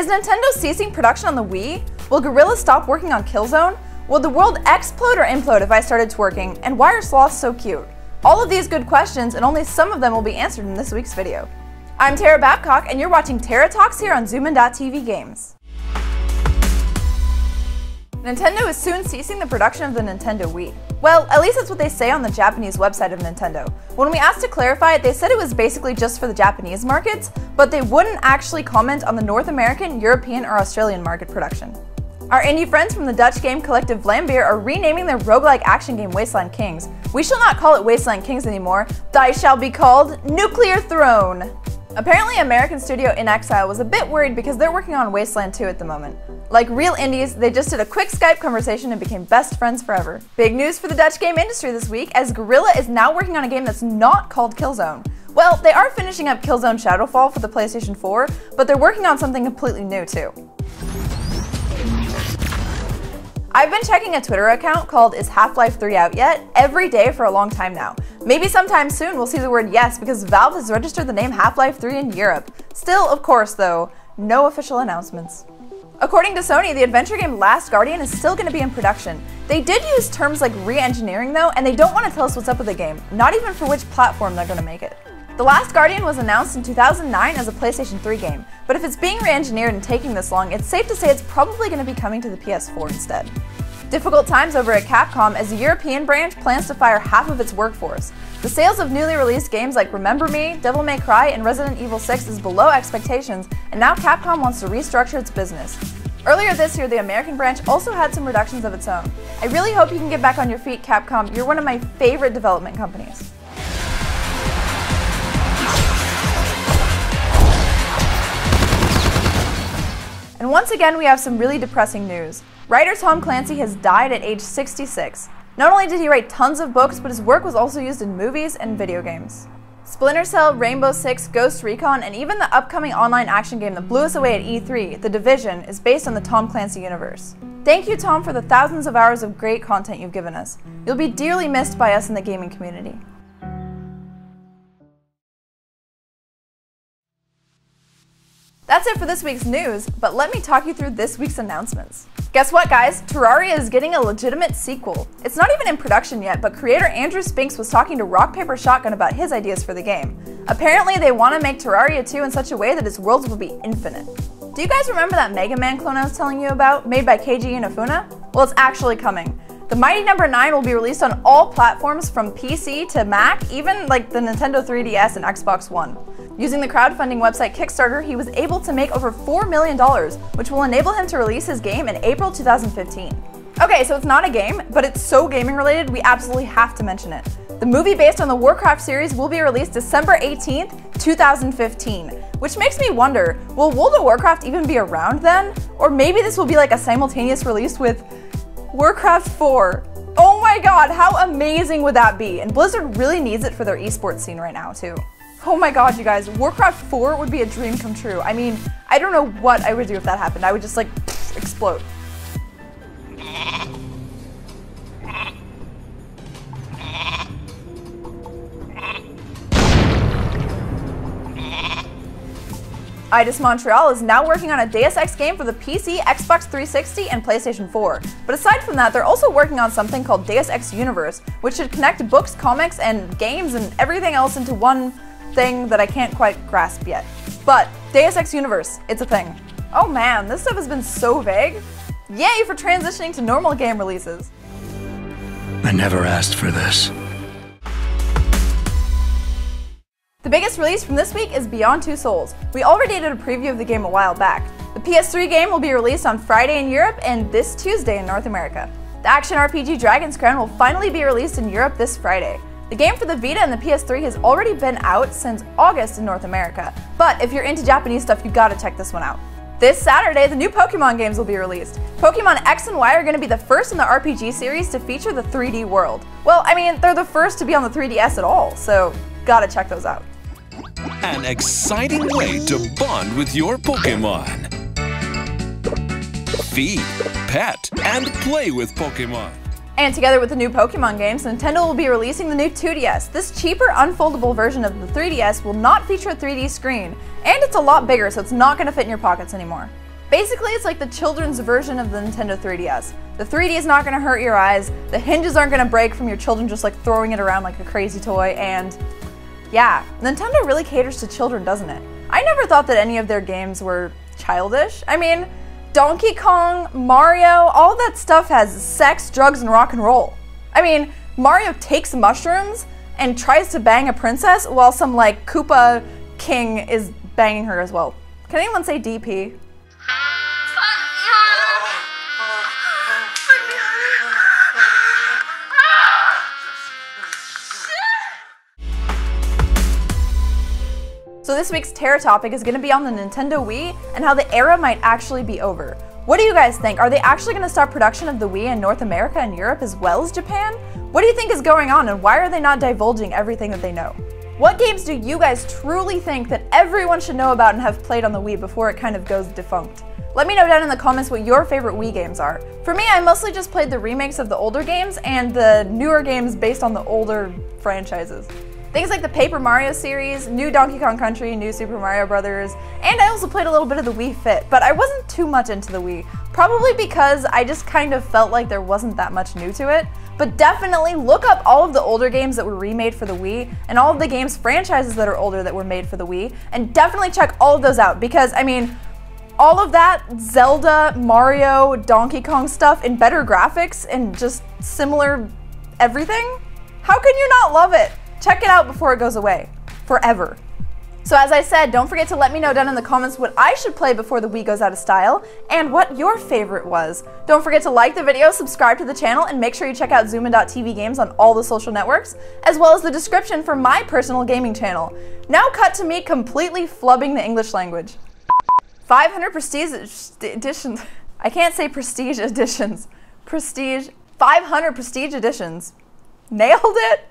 Is Nintendo ceasing production on the Wii? Will Guerrilla stop working on Killzone? Will the world explode or implode if I started twerking? And why are sloths so cute? All of these good questions, and only some of them will be answered in this week's video. I'm Tara Babcock, and you're watching Tara Talks here on Zoomin.TV Games. Nintendo is soon ceasing the production of the Nintendo Wii. Well, at least that's what they say on the Japanese website of Nintendo. When we asked to clarify it, they said it was basically just for the Japanese markets, but they wouldn't actually comment on the North American, European, or Australian market production. Our indie friends from the Dutch game collective Vlambeer are renaming their roguelike action game Wasteland Kings. We shall not call it Wasteland Kings anymore. They shall be called Nuclear Throne. Apparently, American studio In Exile was a bit worried because they're working on Wasteland 2 at the moment. Like real indies, they just did a quick Skype conversation and became best friends forever. Big news for the Dutch game industry this week, as Guerrilla is now working on a game that's not called Killzone. Well, they are finishing up Killzone Shadowfall for the PlayStation 4, but they're working on something completely new too. I've been checking a Twitter account called Is Half-Life 3 Out Yet? Every day for a long time now. Maybe sometime soon we'll see the word yes because Valve has registered the name Half-Life 3 in Europe. Still, of course though, no official announcements. According to Sony, the adventure game Last Guardian is still going to be in production. They did use terms like re-engineering though, and they don't want to tell us what's up with the game, not even for which platform they're going to make it. The Last Guardian was announced in 2009 as a PlayStation 3 game, but if it's being re-engineered and taking this long, it's safe to say it's probably going to be coming to the PS4 instead. Difficult times over at Capcom as the European branch plans to fire half of its workforce. The sales of newly released games like Remember Me, Devil May Cry, and Resident Evil 6 is below expectations, and now Capcom wants to restructure its business. Earlier this year, the American branch also had some reductions of its own. I really hope you can get back on your feet, Capcom. You're one of my favorite development companies. And once again, we have some really depressing news. Writer Tom Clancy has died at age 66. Not only did he write tons of books, but his work was also used in movies and video games. Splinter Cell, Rainbow Six, Ghost Recon, and even the upcoming online action game that blew us away at E3, The Division, is based on the Tom Clancy universe. Thank you, Tom, for the thousands of hours of great content you've given us. You'll be dearly missed by us in the gaming community. That's it for this week's news, but let me talk you through this week's announcements. Guess what, guys? Terraria is getting a legitimate sequel. It's not even in production yet, but creator Andrew Spinks was talking to Rock Paper Shotgun about his ideas for the game. Apparently, they want to make Terraria 2 in such a way that its worlds will be infinite. Do you guys remember that Mega Man clone I was telling you about, made by Keiji Inafune? Well, it's actually coming. The Mighty No. 9 will be released on all platforms from PC to Mac, even like the Nintendo 3DS and Xbox One. Using the crowdfunding website Kickstarter, he was able to make over $4 million, which will enable him to release his game in April 2015. Okay, so it's not a game, but it's so gaming related, we absolutely have to mention it. The movie based on the Warcraft series will be released December 18th, 2015, which makes me wonder, will World of Warcraft even be around then? Or maybe this will be like a simultaneous release with Warcraft 4. Oh my god, how amazing would that be? And Blizzard really needs it for their esports scene right now too. Oh my god, you guys, Warcraft 4 would be a dream come true. I mean, I don't know what I would do if that happened. I would just like, explode. Eidos Montreal is now working on a Deus Ex game for the PC, Xbox 360, and PlayStation 4. But aside from that, they're also working on something called Deus Ex Universe, which should connect books, comics, and games and everything else into one thing that I can't quite grasp yet. But Deus Ex Universe, it's a thing. Oh man, this stuff has been so vague. Yay for transitioning to normal game releases. I never asked for this. The biggest release from this week is Beyond Two Souls. We already did a preview of the game a while back. The PS3 game will be released on Friday in Europe and this Tuesday in North America. The action RPG Dragon's Crown will finally be released in Europe this Friday. The game for the Vita and the PS3 has already been out since August in North America, but if you're into Japanese stuff, you gotta check this one out. This Saturday, the new Pokemon games will be released. Pokemon X and Y are going to be the first in the RPG series to feature the 3D world. Well, I mean, they're the first to be on the 3DS at all, so gotta check those out. An exciting way to bond with your Pokemon. Feed, pet, and play with Pokemon. And together with the new Pokemon games, Nintendo will be releasing the new 2DS. This cheaper, unfoldable version of the 3DS will not feature a 3D screen, and it's a lot bigger, so it's not going to fit in your pockets anymore. Basically, it's like the children's version of the Nintendo 3DS. The 3D is not going to hurt your eyes, the hinges aren't going to break from your children just like throwing it around like a crazy toy, and yeah, Nintendo really caters to children, doesn't it? I never thought that any of their games were childish. I mean, Donkey Kong, Mario, all that stuff has sex, drugs, and rock and roll. I mean, Mario takes mushrooms and tries to bang a princess while some like Koopa king is banging her as well. Can anyone say DP? So this week's Terra topic is going to be on the Nintendo Wii and how the era might actually be over. What do you guys think? Are they actually going to stop production of the Wii in North America and Europe as well as Japan? What do you think is going on, and why are they not divulging everything that they know? What games do you guys truly think that everyone should know about and have played on the Wii before it kind of goes defunct? Let me know down in the comments what your favorite Wii games are. For me, I mostly just played the remakes of the older games and the newer games based on the older franchises. Things like the Paper Mario series, new Donkey Kong Country, new Super Mario Brothers, and I also played a little bit of the Wii Fit, but I wasn't too much into the Wii, probably because I just kind of felt like there wasn't that much new to it. But definitely look up all of the older games that were remade for the Wii, and all of the games franchises that are older that were made for the Wii, and definitely check all of those out, because I mean, all of that Zelda, Mario, Donkey Kong stuff in better graphics and just similar everything? How can you not love it? Check it out before it goes away. Forever. So as I said, don't forget to let me know down in the comments what I should play before the Wii goes out of style, and what your favorite was. Don't forget to like the video, subscribe to the channel, and make sure you check out Zoomin.tv games on all the social networks, as well as the description for my personal gaming channel. Now cut to me completely flubbing the English language. 500 prestige editions. I can't say prestige editions. 500 prestige editions. Nailed it!